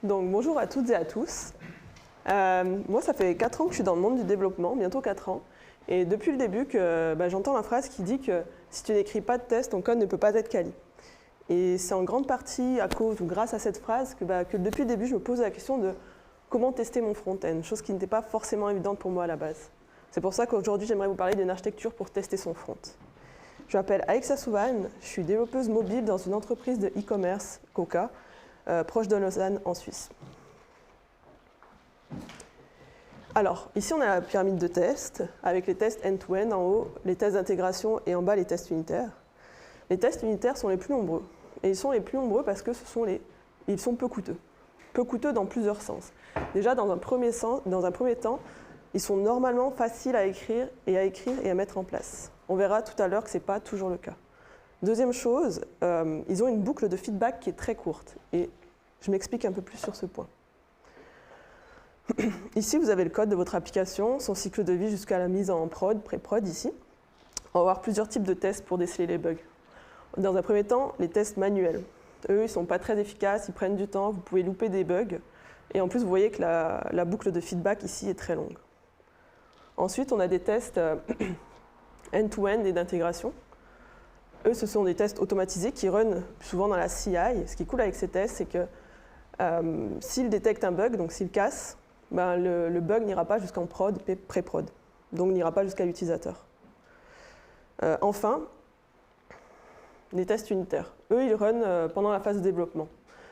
Donc bonjour à toutes et à tous. Moi, ça fait 4 ans que je suis dans le monde du développement, bientôt 4 ans. Et depuis le début, j'entends la phrase qui dit que si tu n'écris pas de test, ton code ne peut pas être quali. Et c'est en grande partie à cause ou grâce à cette phrase que depuis le début, je me pose la question de comment tester mon front-end, chose qui n'était pas forcément évidente pour moi à la base. C'est pour ça qu'aujourd'hui, j'aimerais vous parler d'une architecture pour tester son front. Je m'appelle Alexa Souvan, je suis développeuse mobile dans une entreprise de e-commerce, Coca, proche de Lausanne, en Suisse. Alors, ici, on a la pyramide de tests, avec les tests end-to-end en haut, les tests d'intégration et en bas, les tests unitaires. Les tests unitaires sont les plus nombreux. Et ils sont les plus nombreux parce que ils sont peu coûteux. Peu coûteux dans plusieurs sens. Déjà, dans un premier temps, ils sont normalement faciles à écrire et à mettre en place. On verra tout à l'heure que ce n'est pas toujours le cas. Deuxième chose, ils ont une boucle de feedback qui est très courte. Et je m'explique un peu plus sur ce point. Ici, vous avez le code de votre application, son cycle de vie jusqu'à la mise en prod, pré-prod ici. On va avoir plusieurs types de tests pour déceler les bugs. Dans un premier temps, les tests manuels. Eux, ils ne sont pas très efficaces, ils prennent du temps, vous pouvez louper des bugs. Et en plus, vous voyez que la boucle de feedback ici est très longue. Ensuite, on a des tests end-to-end et d'intégration. Eux, ce sont des tests automatisés qui run souvent dans la CI. Ce qui est cool avec ces tests, c'est que s'ils détectent un bug, donc s'ils cassent, le bug n'ira pas jusqu'en prod, pré-prod. Donc n'ira pas jusqu'à l'utilisateur. Enfin, les tests unitaires. Eux, ils run pendant la phase de développement.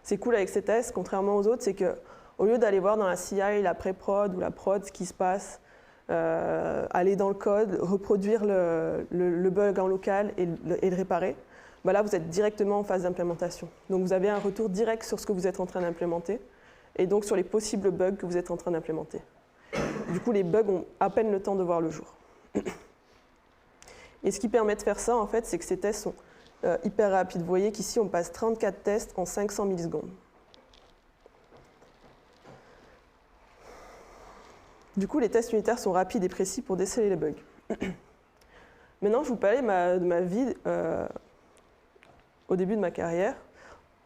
C'est cool avec ces tests, contrairement aux autres, c'est qu'au lieu d'aller voir dans la CI, la pré-prod ou la prod ce qui se passe, aller dans le code, reproduire le bug en local et le réparer, là, vous êtes directement en phase d'implémentation. Donc, vous avez un retour direct sur ce que vous êtes en train d'implémenter et donc sur les possibles bugs que vous êtes en train d'implémenter. Du coup, les bugs ont à peine le temps de voir le jour. Et ce qui permet de faire ça, en fait, c'est que ces tests sont hyper rapides. Vous voyez qu'ici, on passe 34 tests en 500 millisecondes. Du coup, les tests unitaires sont rapides et précis pour déceler les bugs. Maintenant, je vous parlais de ma vie au début de ma carrière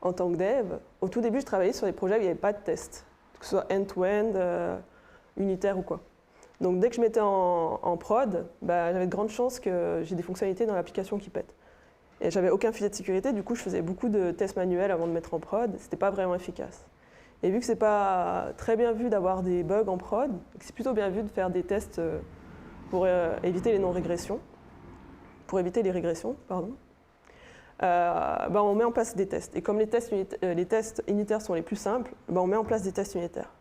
en tant que dev. Au tout début, je travaillais sur des projets où il n'y avait pas de tests, que ce soit end-to-end, unitaire ou quoi. Donc, dès que je mettais en prod, j'avais de grandes chances que j'ai des fonctionnalités dans l'application qui pètent. Et j'avais aucun filet de sécurité, du coup, je faisais beaucoup de tests manuels avant de mettre en prod. C'était pas vraiment efficace. Et vu que c'est pas très bien vu d'avoir des bugs en prod, c'est plutôt bien vu de faire des tests pour éviter les non-régressions, on met en place des tests. Et comme les tests unitaires sont les plus simples, on met en place des tests unitaires.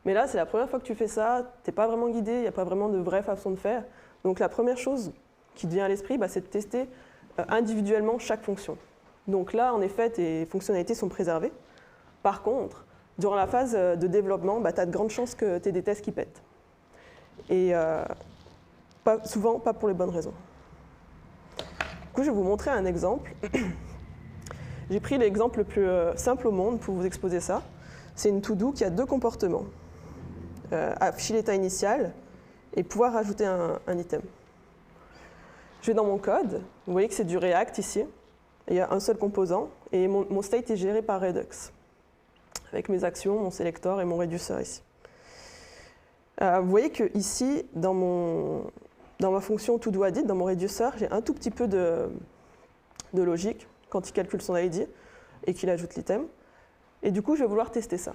Mais là, c'est la première fois que tu fais ça, tu n'es pas vraiment guidé, il n'y a pas vraiment de vraie façon de faire. Donc la première chose qui te vient à l'esprit, c'est de tester individuellement chaque fonction. Donc là, en effet, tes fonctionnalités sont préservées. Par contre, durant la phase de développement, tu as de grandes chances que tu aies des tests qui pètent. Et souvent, pas pour les bonnes raisons. Du coup, je vais vous montrer un exemple. J'ai pris l'exemple le plus simple au monde pour vous exposer ça. C'est une to-do qui a deux comportements. Afficher l'état initial et pouvoir ajouter un item. Je vais dans mon code. Vous voyez que c'est du React ici. Il y a un seul composant. Et mon state est géré par Redux, avec mes actions, mon selector et mon reducer ici. Vous voyez que ici, dans ma fonction toDoId, dans mon reducer, j'ai un tout petit peu de logique quand il calcule son ID et qu'il ajoute l'item. Et du coup, je vais vouloir tester ça.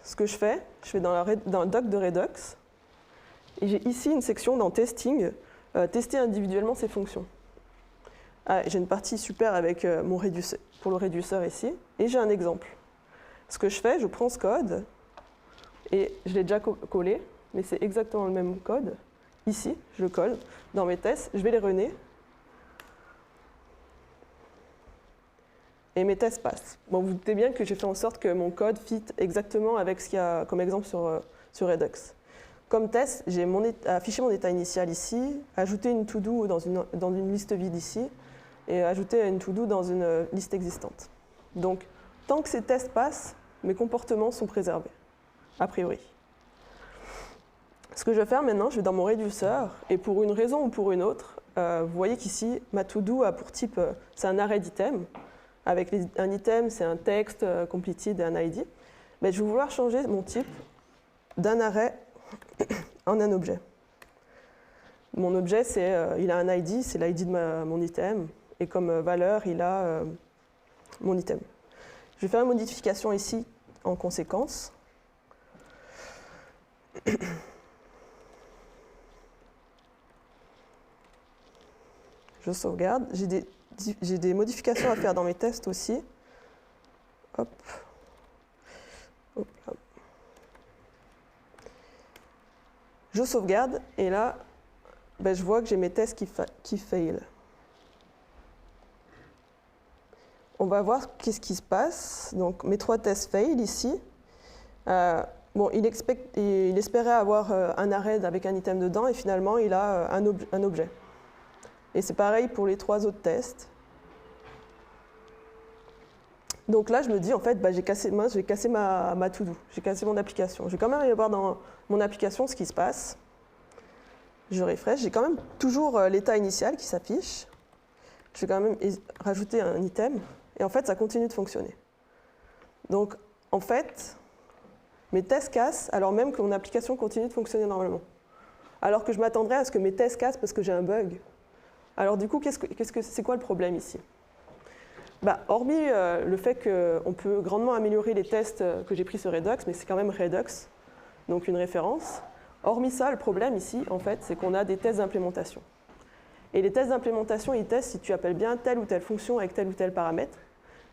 Ce que je vais dans le doc de Redux, et j'ai ici une section dans testing, tester individuellement ces fonctions. J'ai une partie super avec mon reducer, pour le reducer ici, et j'ai un exemple. Ce que je fais, je prends ce code, et je l'ai déjà collé, mais c'est exactement le même code. Ici, je le colle dans mes tests, je vais les runner. Et mes tests passent. Bon, vous doutez bien que j'ai fait en sorte que mon code fit exactement avec ce qu'il y a comme exemple sur Redux. Comme test, j'ai affiché mon état initial ici, ajouté une to-do dans une liste vide ici, et ajouté une to-do dans une liste existante. Donc, tant que ces tests passent, mes comportements sont préservés, a priori. Ce que je vais faire maintenant, je vais dans mon reducer, et pour une raison ou pour une autre, vous voyez qu'ici, ma to-do a pour type, c'est un array d'item. Avec un item, c'est un texte, completed et un ID. ben, je vais vouloir changer mon type d'un array en un objet. Mon objet, il a un ID, c'est l'ID de mon item, et comme valeur, il a mon item. Je vais faire une modification ici en conséquence. Je sauvegarde. J'ai des modifications à faire dans mes tests aussi. Hop. Hop là. Je sauvegarde et là, ben, je vois que j'ai mes tests qui fail. On va voir qu'est-ce qui se passe. Donc mes 3 tests fail ici. Bon, il espérait avoir un array avec un item dedans et finalement il a un objet. Et c'est pareil pour les 3 autres tests. Donc là, je me dis, en fait, bah, j'ai cassé ma to-do, j'ai cassé mon application. Je vais quand même aller voir dans mon application ce qui se passe. Je refresh, j'ai quand même toujours l'état initial qui s'affiche. Je vais quand même rajouter un item. Et en fait, ça continue de fonctionner. Donc, en fait, mes tests cassent alors même que mon application continue de fonctionner normalement. Alors que je m'attendrais à ce que mes tests cassent parce que j'ai un bug. Alors du coup, c'est quoi le problème ici? Bah, hormis le fait qu'on peut grandement améliorer les tests que j'ai pris sur Redux, mais c'est quand même Redux, donc une référence. Hormis ça, le problème ici, en fait, c'est qu'on a des tests d'implémentation. Et les tests d'implémentation, ils testent si tu appelles bien telle ou telle fonction avec tel ou tel paramètre,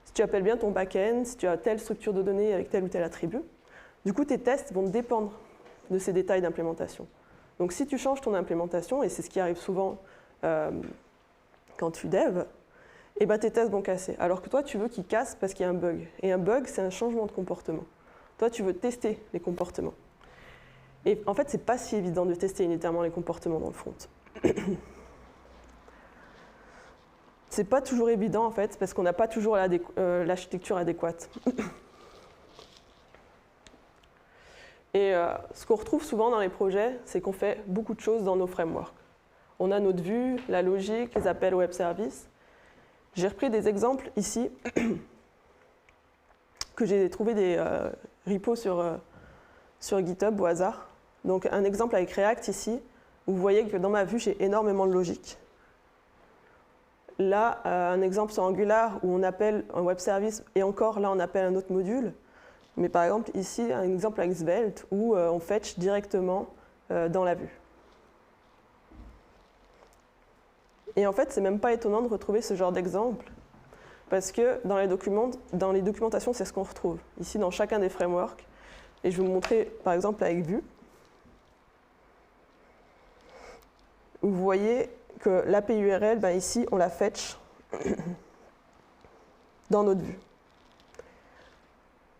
si tu appelles bien ton back-end, si tu as telle structure de données avec tel ou tel attribut. Du coup, tes tests vont dépendre de ces détails d'implémentation. Donc si tu changes ton implémentation, et c'est ce qui arrive souvent quand tu dev, et ben tes tests vont casser. Alors que toi, tu veux qu'ils cassent parce qu'il y a un bug. Et un bug, c'est un changement de comportement. Toi, tu veux tester les comportements. Et en fait, c'est pas si évident de tester unitairement les comportements dans le front. C'est pas toujours évident, en fait, parce qu'on n'a pas toujours l'architecture adéquate. Et ce qu'on retrouve souvent dans les projets, c'est qu'on fait beaucoup de choses dans nos frameworks. On a notre vue, la logique, les appels web services. J'ai repris des exemples ici, que j'ai trouvé des repos sur GitHub au hasard. Donc un exemple avec React ici, où vous voyez que dans ma vue, j'ai énormément de logique. Là, un exemple sur Angular, où on appelle un web service, et encore là, on appelle un autre module. Mais par exemple, ici, un exemple avec Svelte, où on fetch directement dans la vue. Et en fait, c'est même pas étonnant de retrouver ce genre d'exemple, parce que dans les documentations, c'est ce qu'on retrouve. Ici, dans chacun des frameworks. Et je vais vous montrer, par exemple, avec Vue. Vous voyez que l'API URL, ben ici, on la fetch dans notre vue.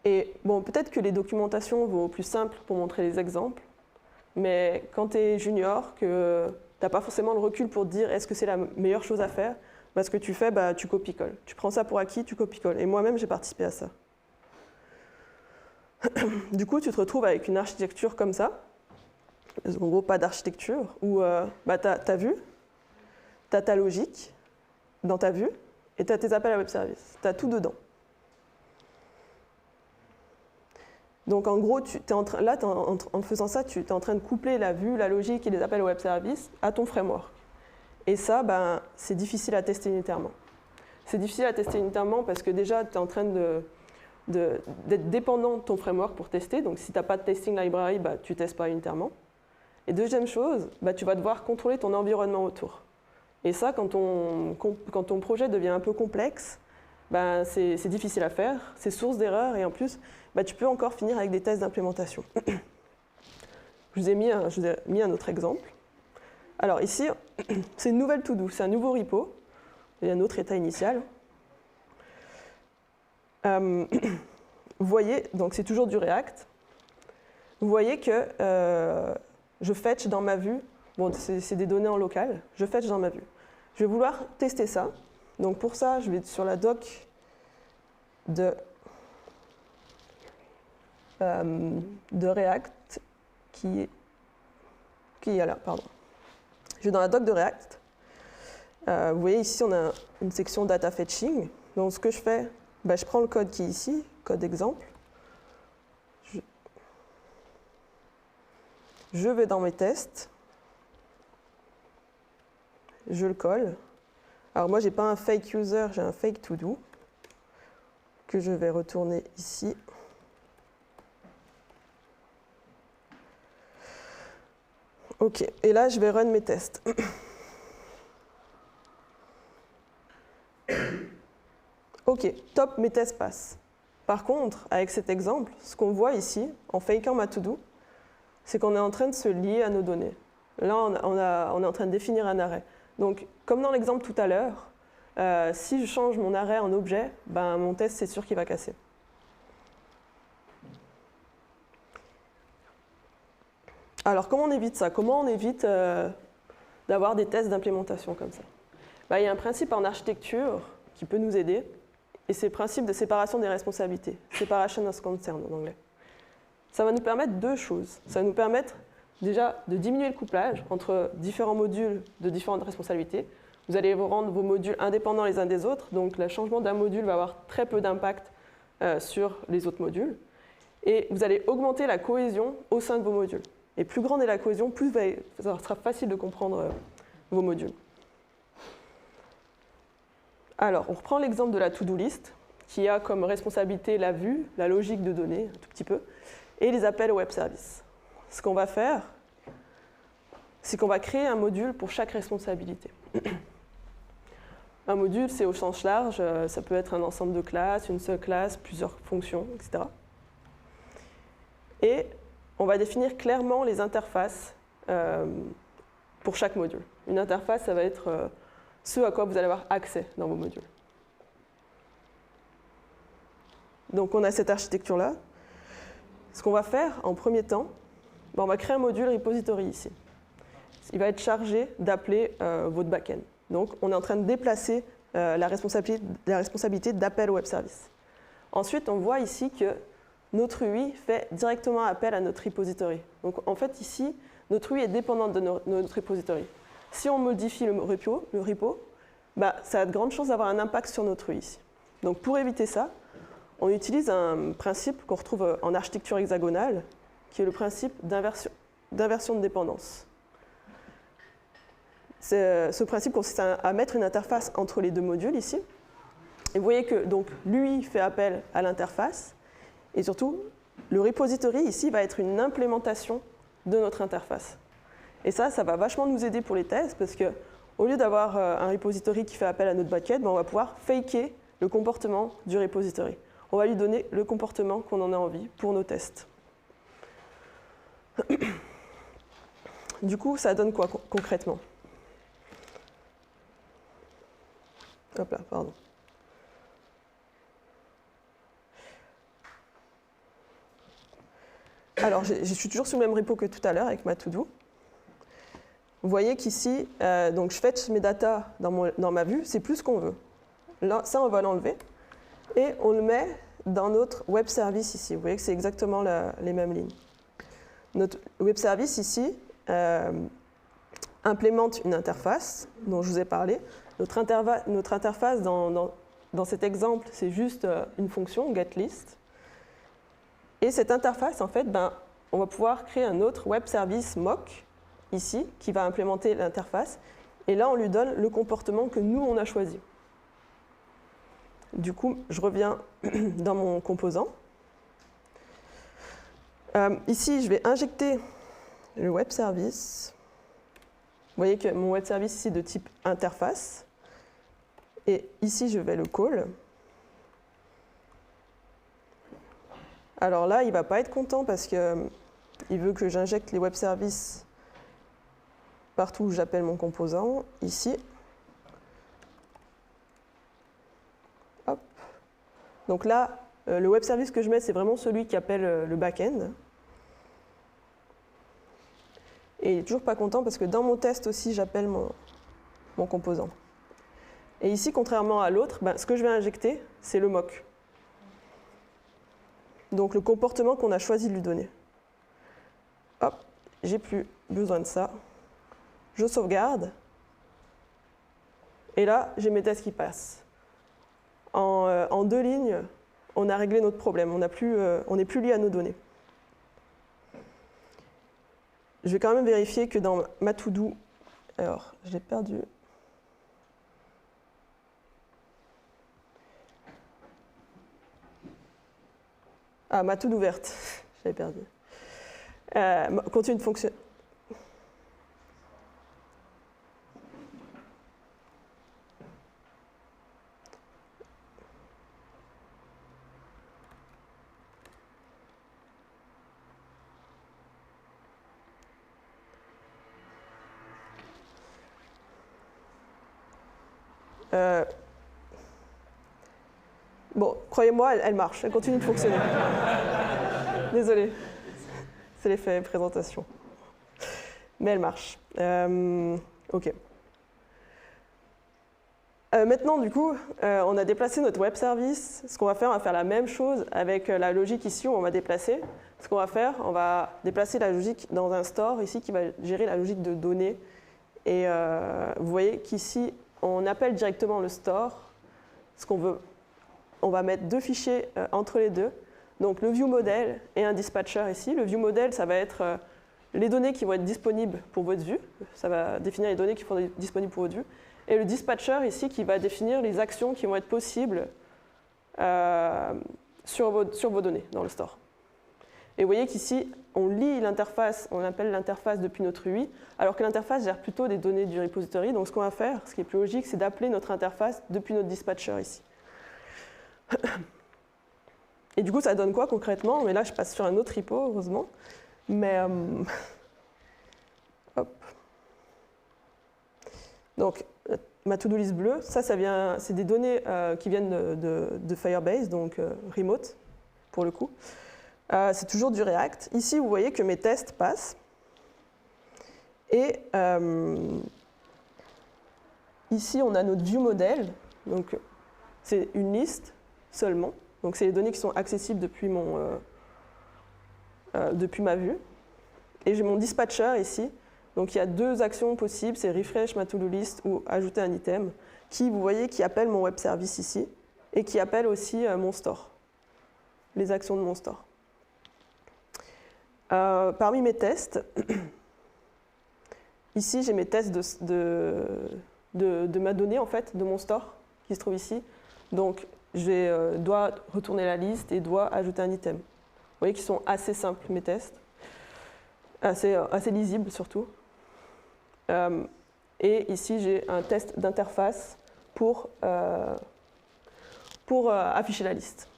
Et bon, peut-être que les documentations vont plus simples pour montrer les exemples, mais quand tu es junior, que tu n'as pas forcément le recul pour te dire est-ce que c'est la meilleure chose à faire, bah, ce que tu fais, bah, tu copies-colles. Tu prends ça pour acquis, tu copies-colles. Et moi-même, j'ai participé à ça. Du coup, tu te retrouves avec une architecture comme ça. En gros, pas d'architecture, où bah, tu as vue, tu as ta logique dans ta vue, et tu as tes appels à web service. Tu as tout dedans. Donc en gros, en faisant ça, tu es en train de coupler la vue, la logique et les appels au web service à ton framework. Et ça, ben, c'est difficile à tester unitairement. C'est difficile à tester unitairement parce que déjà, tu es en train d'être dépendant de ton framework pour tester. Donc si tu n'as pas de testing library, bah, tu ne testes pas unitairement. Et deuxième chose, bah, tu vas devoir contrôler ton environnement autour. Et ça, quand ton projet devient un peu complexe, bah, c'est difficile à faire, c'est source d'erreurs et en plus, bah, tu peux encore finir avec des tests d'implémentation. Je vous ai mis un autre exemple. Alors ici, c'est une nouvelle to-do, c'est un nouveau repo, il y a un autre état initial. Vous voyez, donc c'est toujours du React. Vous voyez que je fetch dans ma vue, bon, c'est des données en local, je fetch dans ma vue. Je vais vouloir tester ça. Donc pour ça, je vais sur la doc de React qui est là, pardon. Je vais dans la doc de React. Vous voyez ici, on a une section data fetching. Donc ce que je fais, bah, je prends le code qui est ici, code exemple. je vais dans mes tests, je le colle. Alors moi, je n'ai pas un fake user, j'ai un fake to do que je vais retourner ici. OK, et là, je vais run mes tests. OK, top, mes tests passent. Par contre, avec cet exemple, ce qu'on voit ici, en fakeant ma to-do, c'est qu'on est en train de se lier à nos données. Là, on est en train de définir un arrêt. Donc, comme dans l'exemple tout à l'heure, si je change mon arrêt en objet, ben, mon test, c'est sûr qu'il va casser. Alors, comment on évite ça? Comment on évite d'avoir des tests d'implémentation comme ça? Ben, il y a un principe en architecture qui peut nous aider, et c'est le principe de séparation des responsabilités, separation of concern en anglais. Ça va nous permettre deux choses. Ça va nous permettre déjà de diminuer le couplage entre différents modules de différentes responsabilités. Vous allez vous rendre vos modules indépendants les uns des autres, donc le changement d'un module va avoir très peu d'impact sur les autres modules. Et vous allez augmenter la cohésion au sein de vos modules. Et plus grande est la cohésion, plus ça sera facile de comprendre vos modules. Alors, on reprend l'exemple de la to-do list, qui a comme responsabilité la vue, la logique de données, un tout petit peu, et les appels au web service. Ce qu'on va faire, c'est qu'on va créer un module pour chaque responsabilité. Un module, c'est au sens large, ça peut être un ensemble de classes, une seule classe, plusieurs fonctions, etc. Et on va définir clairement les interfaces pour chaque module. Une interface, ça va être ce à quoi vous allez avoir accès dans vos modules. Donc on a cette architecture-là. Ce qu'on va faire en premier temps, on va créer un module repository ici. Il va être chargé d'appeler votre backend. Donc on est en train de déplacer la responsabilité d'appel au web service. Ensuite, on voit ici que notre UI fait directement appel à notre repository. Donc en fait ici, notre UI est dépendante de notre repository. Si on modifie le repo, bah, ça a de grandes chances d'avoir un impact sur notre UI ici. Donc pour éviter ça, on utilise un principe qu'on retrouve en architecture hexagonale, qui est le principe d'inversion de dépendance. Ce principe consiste à mettre une interface entre les deux modules ici. Et vous voyez que l'UI fait appel à l'interface, et surtout, le repository ici va être une implémentation de notre interface. Et ça va vachement nous aider pour les tests, parce qu'au lieu d'avoir un repository qui fait appel à notre backend, on va pouvoir faker le comportement du repository. On va lui donner le comportement qu'on en a envie pour nos tests. Du coup, ça donne quoi concrètement? Hop là, pardon. Alors, je suis toujours sur le même repo que tout à l'heure avec ma to-do. Vous voyez qu'ici, je fetch mes datas dans ma vue, c'est plus ce qu'on veut. Là, ça, on va l'enlever. Et on le met dans notre web service ici. Vous voyez que c'est exactement les mêmes lignes. Notre web service ici implémente une interface dont je vous ai parlé. Notre interface dans cet exemple, c'est juste une fonction, getList. Et cette interface, en fait, on va pouvoir créer un autre web service mock, ici, qui va implémenter l'interface. Et là, on lui donne le comportement que nous, on a choisi. Du coup, je reviens dans mon composant. Ici, je vais injecter le web service. Vous voyez que mon web service ici est de type interface. Et ici, je vais le call. Alors là, il ne va pas être content parce qu'il veut que j'injecte les web services partout où j'appelle mon composant, ici. Hop. Donc là, le web service que je mets, c'est vraiment celui qui appelle le back-end. Et il n'est toujours pas content parce que dans mon test aussi, j'appelle mon composant. Et ici, contrairement à l'autre, ce que je vais injecter, c'est le mock. Donc le comportement qu'on a choisi de lui donner. Hop, j'ai plus besoin de ça. Je sauvegarde. Et là, j'ai mes tests qui passent. En 2 lignes, on a réglé notre problème. On n'est plus lié à nos données. je vais quand même vérifier que dans ma to-do, alors, je l'ai perdu. Ah, ma to-do ouverte, je l'ai perdu. Continue de fonctionner. Bon, croyez-moi, elle marche, elle continue de fonctionner. Désolée, c'est l'effet présentation. Mais elle marche. OK. Maintenant, du coup, on a déplacé notre web service. Ce qu'on va faire la même chose avec la logique ici où on va déplacer. Ce qu'on va faire, on va déplacer la logique dans un store ici qui va gérer la logique de données. Et vous voyez qu'ici, on appelle directement le store. Ce qu'on veut, on va mettre deux fichiers entre les deux. Donc le viewModel et un dispatcher ici. Le viewModel, ça va être les données qui vont être disponibles pour votre vue. Ça va définir les données qui vont être disponibles pour votre vue. Et le dispatcher ici qui va définir les actions qui vont être possibles sur vos données dans le store. Et vous voyez qu'ici, on lit l'interface, on appelle l'interface depuis notre UI, alors que l'interface gère plutôt des données du repository. Donc ce qu'on va faire, ce qui est plus logique, c'est d'appeler notre interface depuis notre dispatcher ici. Et du coup, ça donne quoi concrètement? Mais là, je passe sur un autre repo, heureusement. Mais hop. Donc, ma to-do list bleue, c'est des données qui viennent de Firebase, donc remote, pour le coup. C'est toujours du React. Ici, vous voyez que mes tests passent. Et ici, on a notre viewModel. Donc, c'est une liste seulement. Donc, c'est les données qui sont accessibles depuis ma vue. Et j'ai mon dispatcher ici. Donc, il y a deux actions possibles. C'est refresh ma to-do list ou ajouter un item qui, vous voyez, qui appelle mon web service ici et qui appelle aussi mon store, les actions de mon store. Parmi mes tests, ici, j'ai mes tests de ma donnée, en fait, de mon store qui se trouve ici. Donc, je dois retourner la liste et dois ajouter un item. Vous voyez qu'ils sont assez simples, mes tests. Assez lisibles, surtout. Et ici, j'ai un test d'interface pour afficher la liste.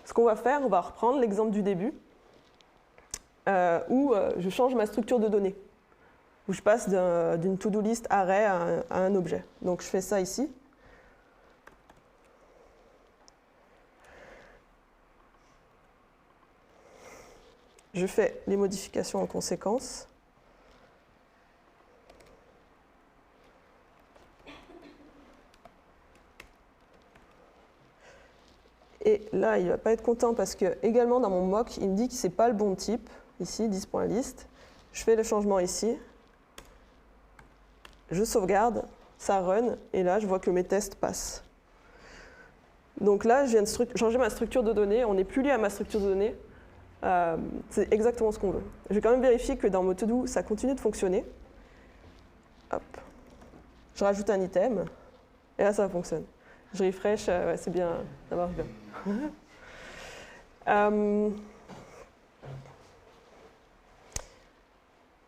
Ce qu'on va faire, on va reprendre l'exemple du début, où je change ma structure de données, où je passe d'une to-do list array à un objet. Donc, je fais ça ici. Je fais les modifications en conséquence. Et là, il ne va pas être content parce que, également dans mon mock, il me dit que ce n'est pas le bon type. Ici, 10.list. Je fais le changement ici. Je sauvegarde, ça run, et là, je vois que mes tests passent. Donc là, je viens de changer ma structure de données. On n'est plus lié à ma structure de données. C'est exactement ce qu'on veut. Je vais quand même vérifier que dans mon to-do, ça continue de fonctionner. Hop. Je rajoute un item, et là, ça fonctionne. Je refresh, ouais, c'est bien, ça marche bien.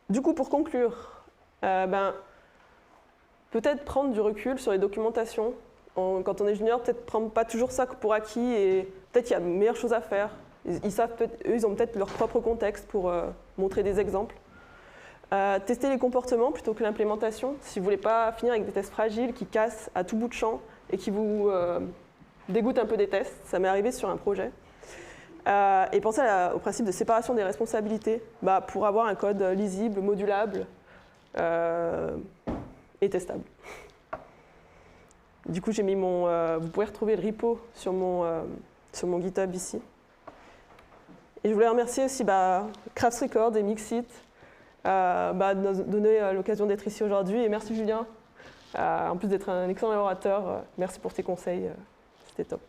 Du coup, pour conclure, peut-être prendre du recul sur les documentations. Quand on est junior, peut-être prendre pas toujours ça pour acquis et peut-être qu'il y a de meilleures choses à faire. Ils savent eux, ils ont peut-être leur propre contexte pour montrer des exemples. Tester les comportements plutôt que l'implémentation. Si vous ne voulez pas finir avec des tests fragiles qui cassent à tout bout de champ et qui vous dégoûtent un peu des tests, ça m'est arrivé sur un projet. Et pensez au principe de séparation des responsabilités pour avoir un code lisible, modulable et testable. Du coup, j'ai mis vous pouvez retrouver le repo sur mon GitHub ici. Et je voulais remercier aussi Crafts Record et Mixit de nous donner l'occasion d'être ici aujourd'hui. Et merci Julien, en plus d'être un excellent orateur, merci pour tes conseils, c'était top.